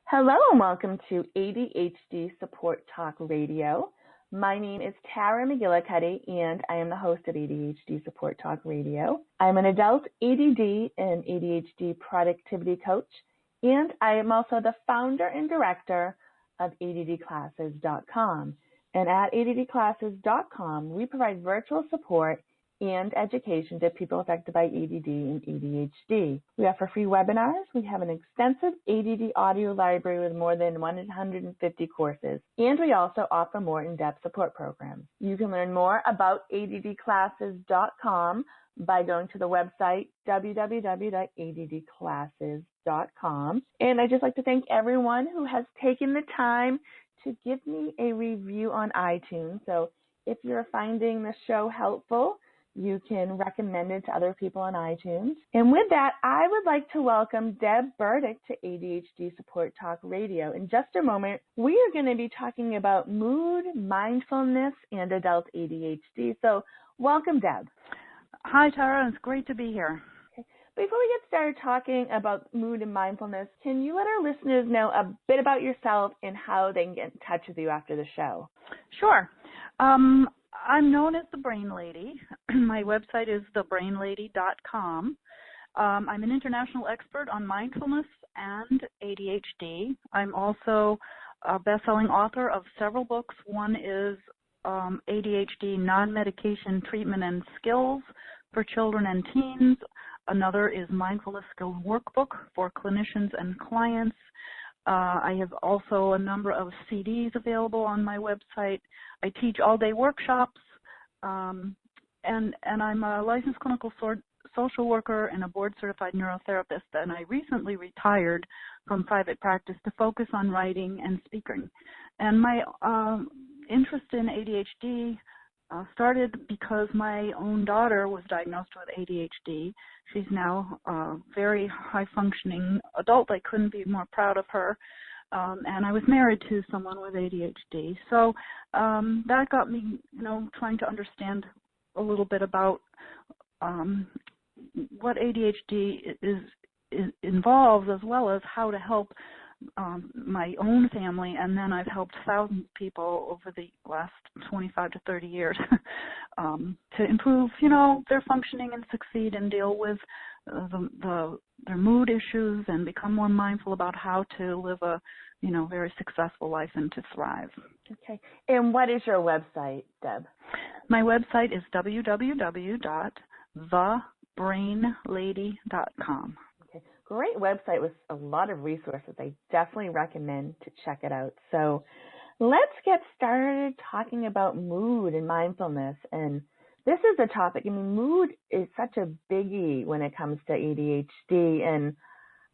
Hello and welcome to ADHD Support Talk Radio. My name is Tara McGillicuddy and I am the host of ADHD Support Talk Radio. I'm an adult ADD and ADHD productivity coach, and I am also the founder and director of ADDclasses.com. And at ADDclasses.com, we provide virtual support and education to people affected by ADD and ADHD. We offer free webinars. We have an extensive ADD audio library with more than 150 courses. And we also offer more in-depth support programs. You can learn more about ADDclasses.com by going to the website www.addclasses.com. And I'd just like to thank everyone who has taken the time to give me a review on iTunes. So if you're finding the show helpful, you can recommend it to other people on iTunes. And with that, I would like to welcome Deb Burdick to ADHD Support Talk Radio. In just a moment, we are going to be talking about mood, mindfulness, and adult ADHD. So welcome, Deb. Hi, Tara. It's great to be here. Okay. Before we get started talking about mood and mindfulness, can you let our listeners know a bit about yourself and how they can get in touch with you after the show? Sure. I'm known as the Brain Lady. My website is thebrainlady.com. I'm an international expert on mindfulness and ADHD. I'm also a best-selling author of several books. One is ADHD Non-Medication Treatment and Skills for Children and Teens. Another is Mindfulness Skills Workbook for clinicians and clients. I have also a number of CDs available on my website. I teach all-day workshops, and I'm a licensed clinical social worker and a board-certified neurotherapist, and I recently retired from private practice to focus on writing and speaking. And my interest in ADHD started because my own daughter was diagnosed with ADHD. She's now a very high-functioning adult. I couldn't be more proud of her. And I was married to someone with ADHD. So that got me, trying to understand a little bit about what ADHD involves, as well as how to help my own family, and then I've helped thousands of people over the last 25 to 30 years to improve, their functioning and succeed and deal with their mood issues and become more mindful about how to live a, very successful life and to thrive. Okay. And what is your website, Deb? My website is www.thebrainlady.com. Great website with a lot of resources. I definitely recommend to check it out. So let's get started talking about mood and mindfulness. And this is a topic, mood is such a biggie when it comes to ADHD. And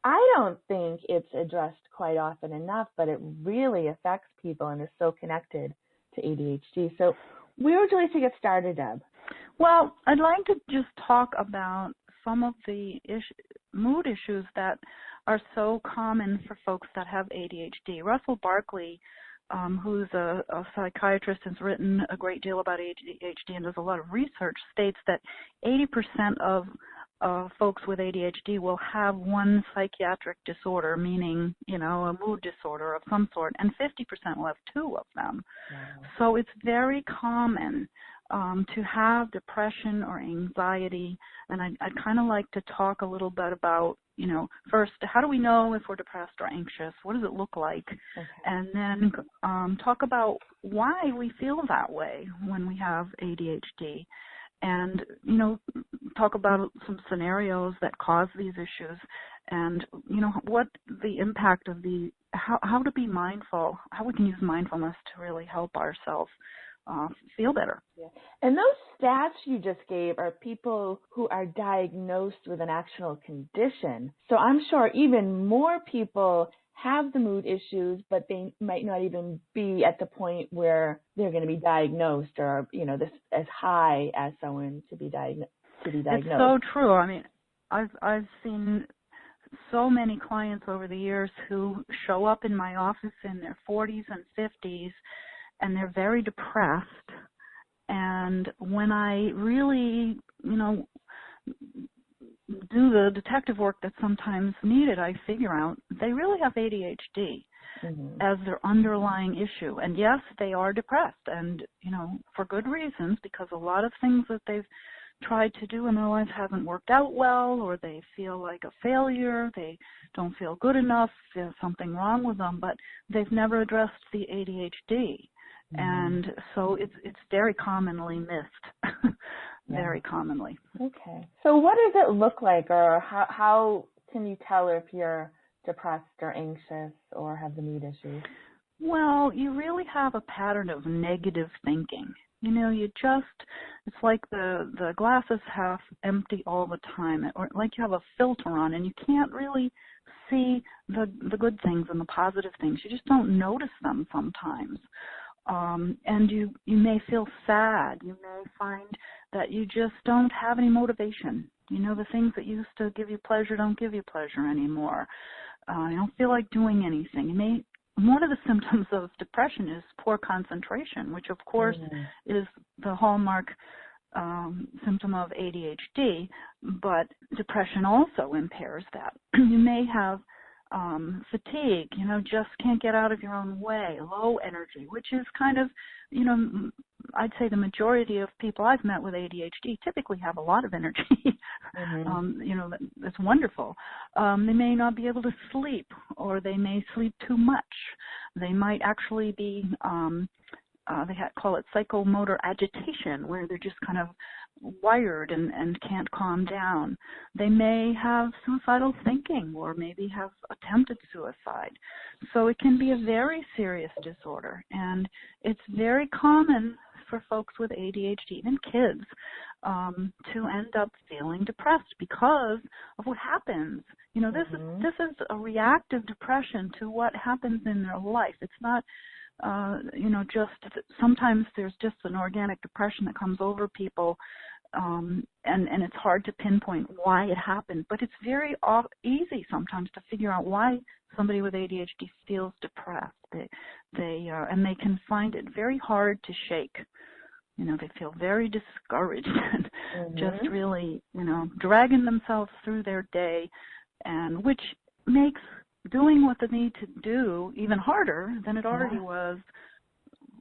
I don't think it's addressed quite often enough, but it really affects people and is so connected to ADHD. So where would you like to get started, Deb? Well, I'd like to just talk about some of the mood issues that are so common for folks that have ADHD. Russell Barkley, who's a psychiatrist, has written a great deal about ADHD and does a lot of research, states that 80% of folks with ADHD will have one psychiatric disorder, meaning, a mood disorder of some sort, and 50% will have two of them. Wow. So it's very common to have depression or anxiety, and I'd kind of like to talk a little bit about, first, how do we know if we're depressed or anxious? What does it look like? Okay. And then talk about why we feel that way when we have ADHD, and, talk about some scenarios that cause these issues, and, what the impact of how to be mindful, how we can use mindfulness to really help ourselves feel better. Yeah. And those stats you just gave are people who are diagnosed with an actual condition. So I'm sure even more people have the mood issues, but they might not even be at the point where they're going to be diagnosed or, this as high as someone to be diagnosed. It's so true. I've seen so many clients over the years who show up in my office in their 40s and 50s, and they're very depressed. And when I really, do the detective work that's sometimes needed, I figure out they really have ADHD as their underlying issue. And yes, they are depressed, and, for good reasons, because a lot of things that they've tried to do in their life haven't worked out well, or they feel like a failure, they don't feel good enough, there's something wrong with them, but they've never addressed the ADHD. And so it's very commonly missed, very commonly. Okay. So what does it look like, or how can you tell if you're depressed or anxious or have the mood issues? Well, you really have a pattern of negative thinking. It's like the glass is half empty all the time, or like you have a filter on and you can't really see the good things and the positive things. You just don't notice them sometimes. And you may feel sad. You may find that you just don't have any motivation. The things that used to give you pleasure don't give you pleasure anymore. You don't feel like doing anything. One of the symptoms of depression is poor concentration, which of course is the hallmark symptom of ADHD, but depression also impairs that. You may have fatigue, just can't get out of your own way, low energy, which is kind of, I'd say the majority of people I've met with ADHD typically have a lot of energy. That's wonderful. They may not be able to sleep, or they may sleep too much. They might actually be, they call it psychomotor agitation, where they're just kind of wired and can't calm down. They may have suicidal thinking, or maybe have attempted suicide. So it can be a very serious disorder, and it's very common for folks with ADHD, even kids, to end up feeling depressed because of what happens. This is a reactive depression to what happens in their life. It's not just sometimes there's just an organic depression that comes over people, and it's hard to pinpoint why it happened. But it's very easy sometimes to figure out why somebody with ADHD feels depressed. They can find it very hard to shake. They feel very discouraged and just really, dragging themselves through their day, and which makes doing what they need to do even harder than it already was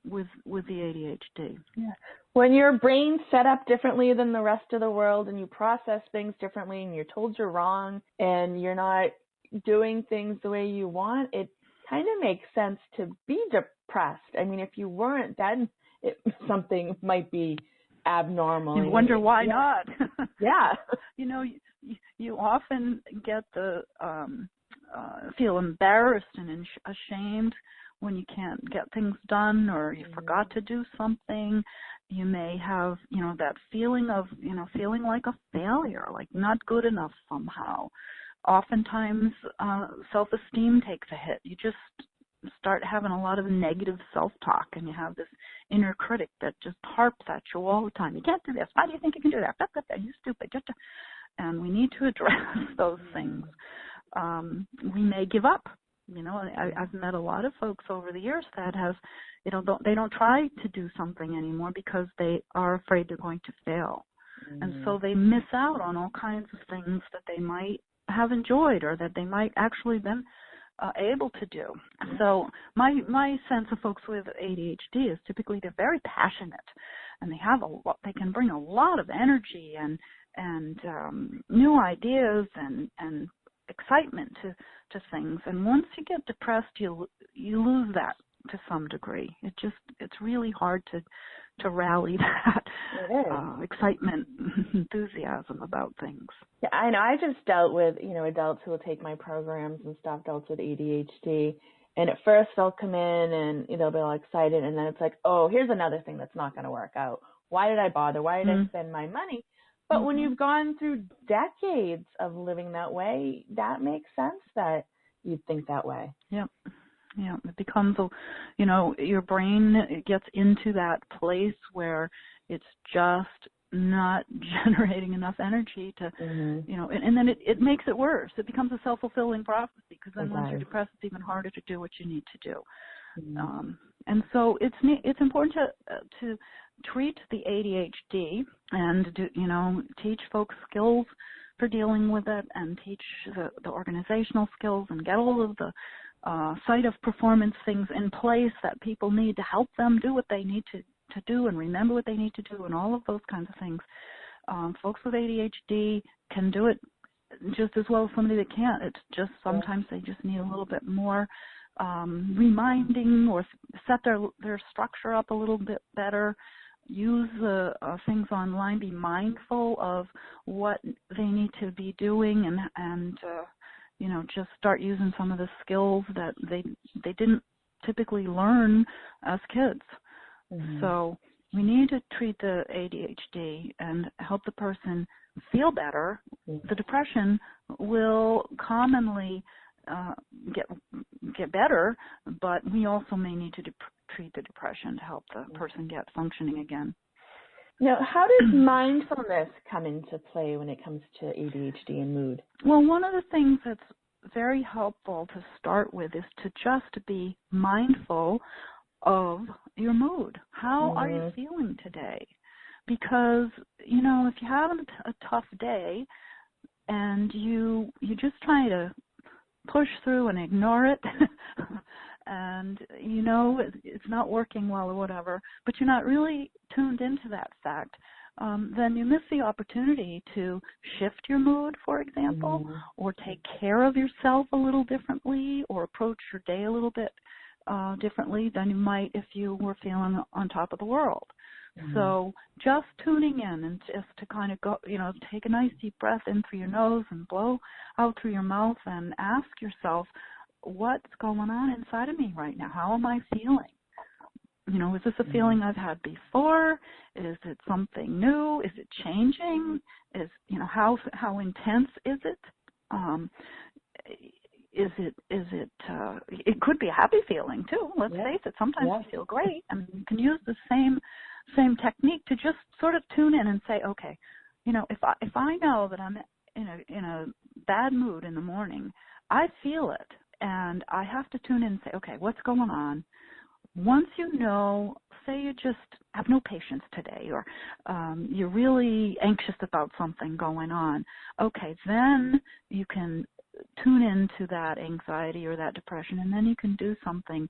with the ADHD. Yeah. When your brain's set up differently than the rest of the world, and you process things differently, and you're told you're wrong, and you're not doing things the way you want, it kind of makes sense to be depressed. I mean, if you weren't, then something might be abnormal. You wonder why not. Yeah. You often get the feel embarrassed and ashamed when you can't get things done, or you forgot to do something. You may have, that feeling of, feeling like a failure, like not good enough somehow. Oftentimes, self-esteem takes a hit. You just start having a lot of negative self-talk, and you have this inner critic that just harps at you all the time. You can't do this. Why do you think you can do that? You're stupid. And we need to address those things. We may give up. I've met a lot of folks over the years that have, they don't try to do something anymore because they are afraid they're going to fail. And so they miss out on all kinds of things that they might have enjoyed, or that they might actually been able to do. So my sense of folks with ADHD is typically they're very passionate, and they can bring a lot of energy and new ideas and excitement to things. And once you get depressed, you lose that to some degree. It's really hard to rally that excitement, enthusiasm about things. Yeah, I know. I just dealt with, adults who will take my programs and stuff, adults with ADHD. And at first they'll come in and they'll be all excited. And then it's like, oh, here's another thing that's not going to work out. Why did I bother? Why did I spend my money? But when you've gone through decades of living that way, that makes sense that you'd think that way. Yeah. Yeah, it becomes, your brain gets into that place where it's just not generating enough energy to, and then it makes it worse. It becomes a self-fulfilling prophecy, because then once you're depressed, it's even harder to do what you need to do. And so it's important to treat the ADHD and teach folks skills for dealing with it and teach the organizational skills and get all of the site of performance things in place that people need to help them do what they need to do and remember what they need to do and all of those kinds of things. Folks with ADHD can do it just as well as somebody that can't. It's just sometimes they just need a little bit more reminding or set their structure up a little bit better. Use the things online. Be mindful of what they need to be doing and just start using some of the skills that they didn't typically learn as kids. Mm-hmm. So we need to treat the ADHD and help the person feel better. Mm-hmm. The depression will commonly get better, but we also may need to treat the depression to help the person get functioning again. Now, how does mindfulness come into play when it comes to ADHD and mood? Well, one of the things that's very helpful to start with is to just be mindful of your mood. How are you feeling today? Because, if you're having a tough day and you just try to push through and ignore it and it's not working well or whatever, but you're not really tuned into that fact, then you miss the opportunity to shift your mood, for example, or take care of yourself a little differently or approach your day a little bit differently than you might if you were feeling on top of the world. So just tuning in and just to kind of go, take a nice deep breath in through your nose and blow out through your mouth and ask yourself, what's going on inside of me right now? How am I feeling? Is this a feeling I've had before? Is it something new? Is it changing? How intense is it? It could be a happy feeling too. Let's face it. Sometimes we feel great, and you can use the same technique to just sort of tune in and say, okay, if I know that I'm in a bad mood in the morning, I feel it, and I have to tune in and say, okay, what's going on? Once say you just have no patience today, or you're really anxious about something going on, okay, then you can tune into that anxiety or that depression, and then you can do something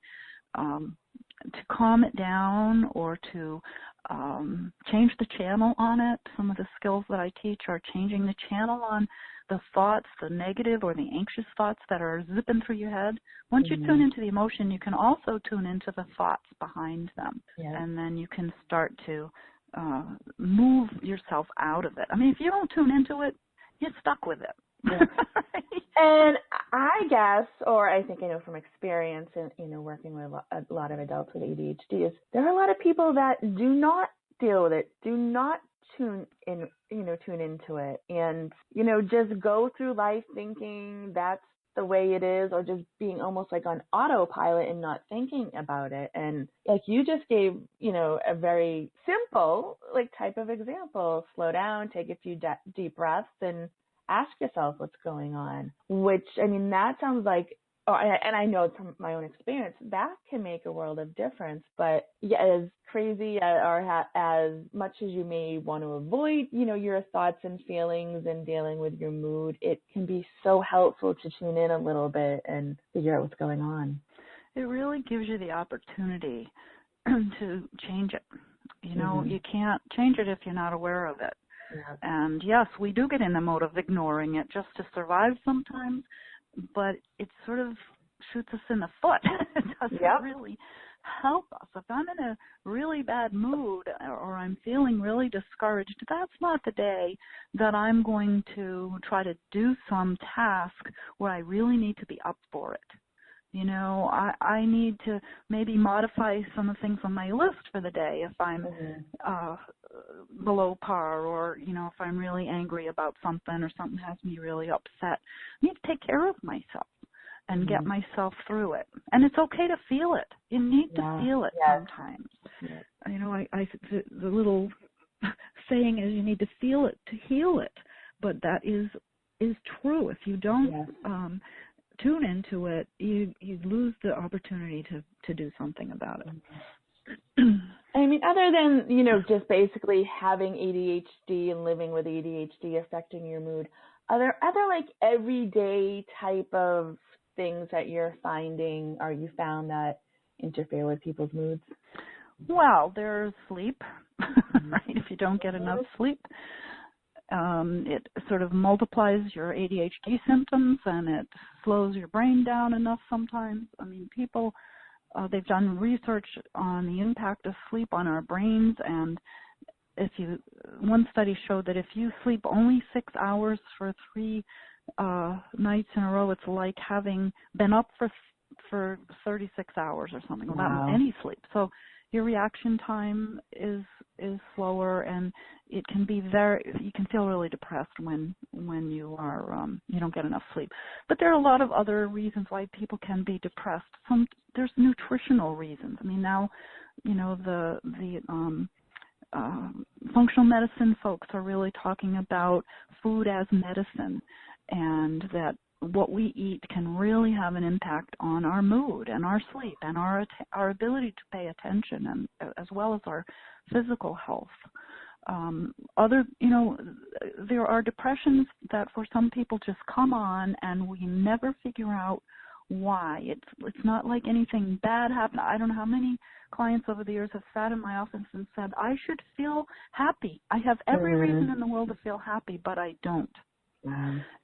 to calm it down or to change the channel on it. Some of the skills that I teach are changing the channel on the thoughts, the negative or the anxious thoughts that are zipping through your head. Once you tune into the emotion, you can also tune into the thoughts behind them, and then you can start to move yourself out of it. I mean, if you don't tune into it, you're stuck with it. And I guess, or I think I know from experience in working with a lot of adults with ADHD, is there are a lot of people that do not deal with it, do not tune into it, and just go through life thinking that's the way it is, or just being almost like on autopilot and not thinking about it. And like you just gave, a very simple type of example: slow down, take a few deep breaths, and ask yourself what's going on, which, that sounds like, and I know from my own experience, that can make a world of difference. But as crazy or as much as you may want to avoid, your thoughts and feelings and dealing with your mood, it can be so helpful to tune in a little bit and figure out what's going on. It really gives you the opportunity to change it. You can't change it if you're not aware of it. Yeah. And yes, we do get in the mode of ignoring it just to survive sometimes, but it sort of shoots us in the foot. It doesn't really help us. If I'm in a really bad mood or I'm feeling really discouraged, that's not the day that I'm going to try to do some task where I really need to be up for it. I need to maybe modify some of the things on my list for the day if I'm below par, or, if I'm really angry about something or something has me really upset. I need to take care of myself and get myself through it. And it's okay to feel it. You need to feel it sometimes. Yeah. The little saying is you need to feel it to heal it. But that is true. If you don't tune into it, you lose the opportunity to do something about it. Other than, just basically having ADHD and living with ADHD affecting your mood, Are there other like everyday type of things that you're finding or you found that interfere with people's moods? Well, there's sleep, right? If you don't get enough sleep, it sort of multiplies your ADHD symptoms and it slows your brain down enough sometimes. I mean, people, they've done research on the impact of sleep on our brains, and one study showed that if you sleep only 6 hours for 3 nights in a row, it's like having been up for 36 hours or something without any sleep. So your reaction time is slower, and it can be you can feel really depressed when you are you don't get enough sleep. But there are a lot of other reasons why people can be depressed. There's nutritional reasons. I mean, now, you know, the functional medicine folks are really talking about food as medicine, and that what we eat can really have an impact on our mood and our sleep and our ability to pay attention, and as well as our physical health. There are depressions that for some people just come on and we never figure out why. It's not like anything bad happened. I don't know how many clients over the years have sat in my office and said, I should feel happy. I have every reason in the world to feel happy, but I don't.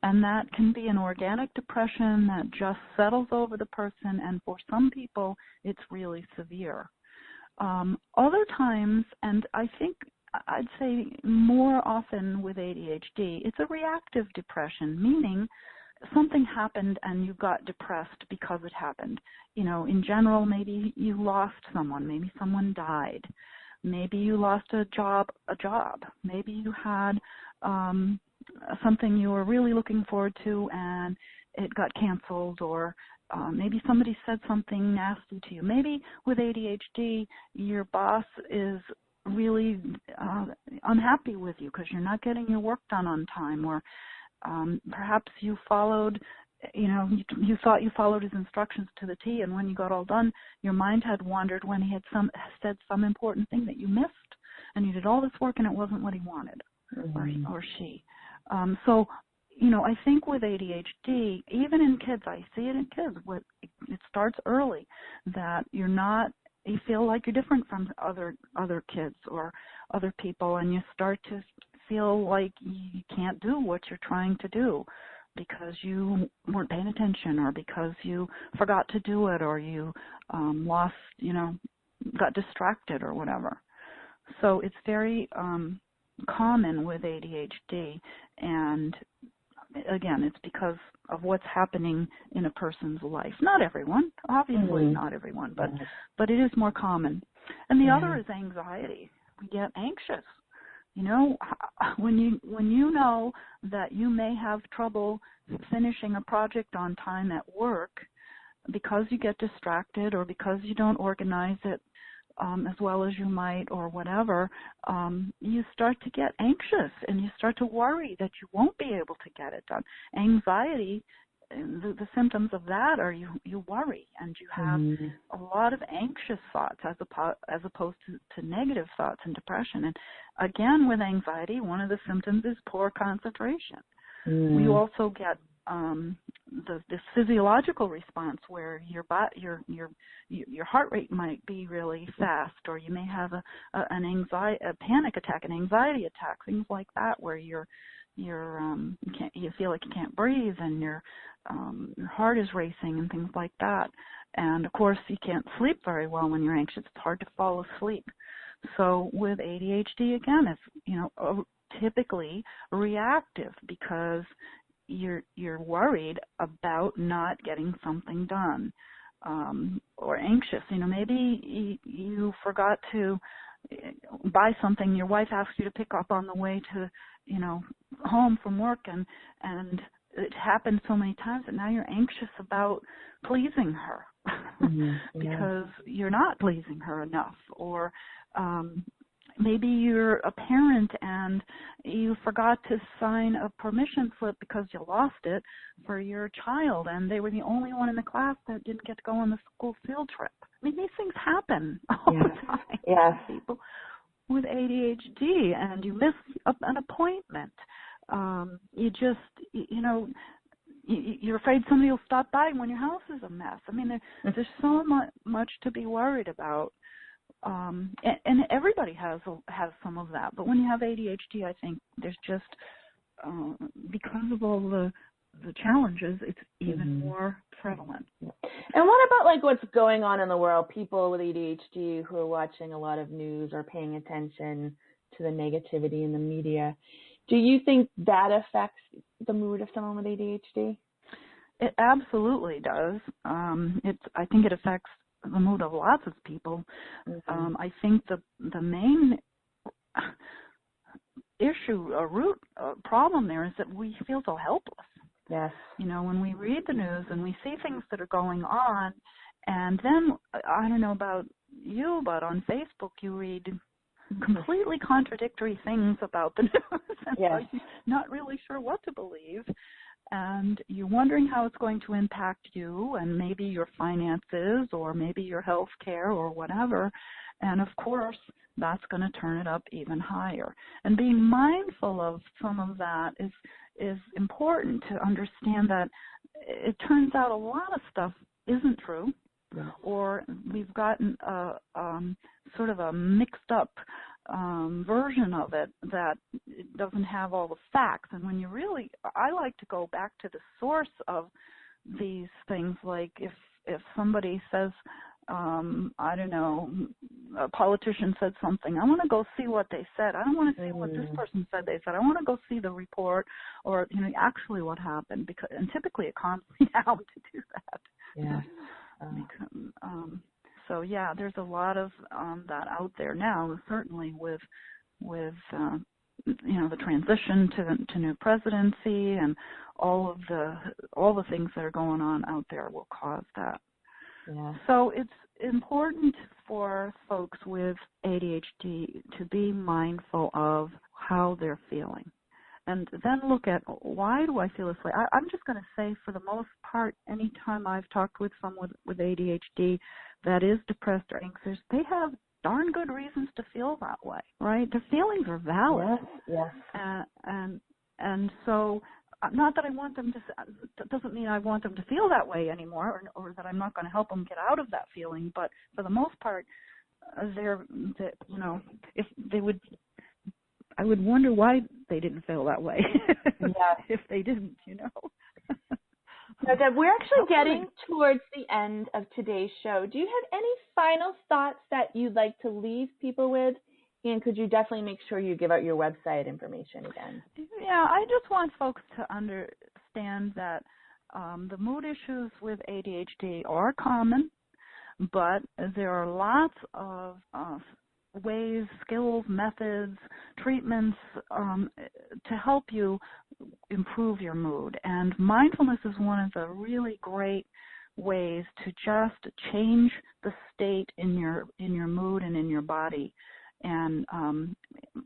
And that can be an organic depression that just settles over the person, and for some people, it's really severe. Other times, and I think I'd say more often with ADHD, it's a reactive depression, meaning something happened and you got depressed because it happened. You know, in general, maybe you lost someone, maybe someone died, maybe you lost a job, maybe you had something you were really looking forward to and it got canceled, or maybe somebody said something nasty to you. Maybe with ADHD, your boss is really unhappy with you because you're not getting your work done on time, or perhaps you followed, you thought you followed his instructions to the T, and when you got all done, your mind had wandered when he had said some important thing that you missed, and you did all this work and it wasn't what he wanted, or she. So, I think with ADHD, even in kids, I see it in kids, it starts early, that you feel like you're different from other kids or other people, and you start to feel like you can't do what you're trying to do because you weren't paying attention, or because you forgot to do it, or you got distracted or whatever. So it's very common with ADHD, and again, it's because of what's happening in a person's life. Not everyone, obviously not everyone, but it is more common. And the other is anxiety. We get anxious. When you know that you may have trouble finishing a project on time at work because you get distracted, or because you don't organize it as well as you might, or whatever, you start to get anxious and you start to worry that you won't be able to get it done. Anxiety, the symptoms of that are you worry, and you have a lot of anxious thoughts as opposed to negative thoughts and depression. And again, with anxiety, one of the symptoms is poor concentration. We also get this physiological response where your heart rate might be really fast, or you may have a panic attack, an anxiety attack, things like that, where you feel like you can't breathe, and your heart is racing and things like that. And of course, you can't sleep very well when you're anxious. It's hard to fall asleep. So with ADHD, again, it's typically reactive because you're worried about not getting something done, or anxious. Maybe you forgot to buy something your wife asked you to pick up on the way to home from work, and it happened so many times that now you're anxious about pleasing her because you're not pleasing her enough. Or maybe you're a parent and you forgot to sign a permission slip because you lost it for your child, and they were the only one in the class that didn't get to go on the school field trip. I mean, these things happen all the time. People with ADHD, and you miss an appointment. You just, you're afraid somebody will stop by when your house is a mess. I mean, there's so much to be worried about. And everybody has some of that. But when you have ADHD, I think there's just, because of all the challenges, it's even more prevalent. And what about like what's going on in the world? People with ADHD who are watching a lot of news or paying attention to the negativity in the media. Do you think that affects the mood of someone with ADHD? It absolutely does. I think it affects the mood of lots of people. I think the main issue, a root problem there is that we feel so helpless. Yes. When we read the news and we see things that are going on, and then, I don't know about you, but on Facebook you read completely contradictory things about the news, and so you're not really sure what to believe, and you're wondering how it's going to impact you and maybe your finances or maybe your health care or whatever, and of course that's going to turn it up even higher. And being mindful of some of that is important to understand that it turns out a lot of stuff isn't true, or we've gotten sort of a mixed up version of it that doesn't have all the facts. And when I like to go back to the source of these things, like if somebody says, I don't know, a politician said something, I want to go see what they said. I don't want to see what this person said they said. I want to go see the report or, actually what happened, and typically it calms me down to do that. Yeah. So there's a lot of that out there now, certainly with the transition to new presidency and all the things that are going on out there will cause that. Yeah. So it's important for folks with ADHD to be mindful of how they're feeling. And then look at, why do I feel this way? I'm just going to say, for the most part, anytime I've talked with someone with ADHD that is depressed or anxious, they have darn good reasons to feel that way, right? Their feelings are valid. Yes. And so, not that I want them to, that doesn't mean I want them to feel that way anymore, or that I'm not going to help them get out of that feeling, but for the most part, if they would, I would wonder why they didn't feel that way. If they didn't, Now, Deb, we're actually getting towards the end of today's show. Do you have any final thoughts that you'd like to leave people with? And could you definitely make sure you give out your website information again? Yeah, I just want folks to understand that the mood issues with ADHD are common, but there are lots of ways, skills, methods, treatments to help you improve your mood. And mindfulness is one of the really great ways to just change the state in your mood and in your body. And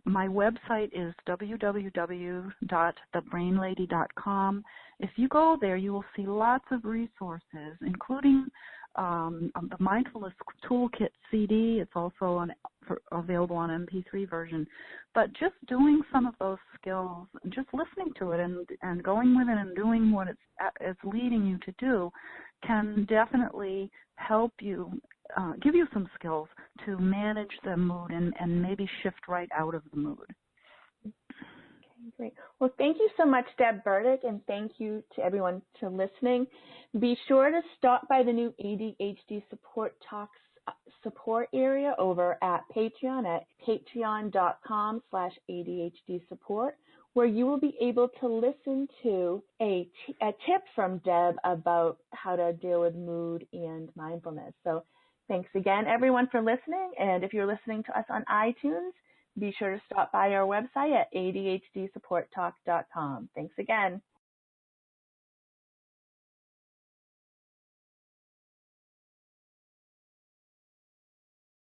my website is www.thebrainlady.com. If you go there, you will see lots of resources, including the Mindfulness Toolkit CD. It's also available on MP3 version. But just doing some of those skills, and just listening to it and going with it and doing what it's leading you to do, can definitely help you, give you some skills to manage the mood and maybe shift right out of the mood. Okay, great. Well, thank you so much, Deb Burdick, and thank you to everyone for listening. Be sure to stop by the new ADHD Support Talks support area over at Patreon at patreon.com/ADHD support, where you will be able to listen to a tip from Deb about how to deal with mood and mindfulness. So thanks again, everyone, for listening. And if you're listening to us on iTunes, be sure to stop by our website at ADHDSupportTalk.com. Thanks again.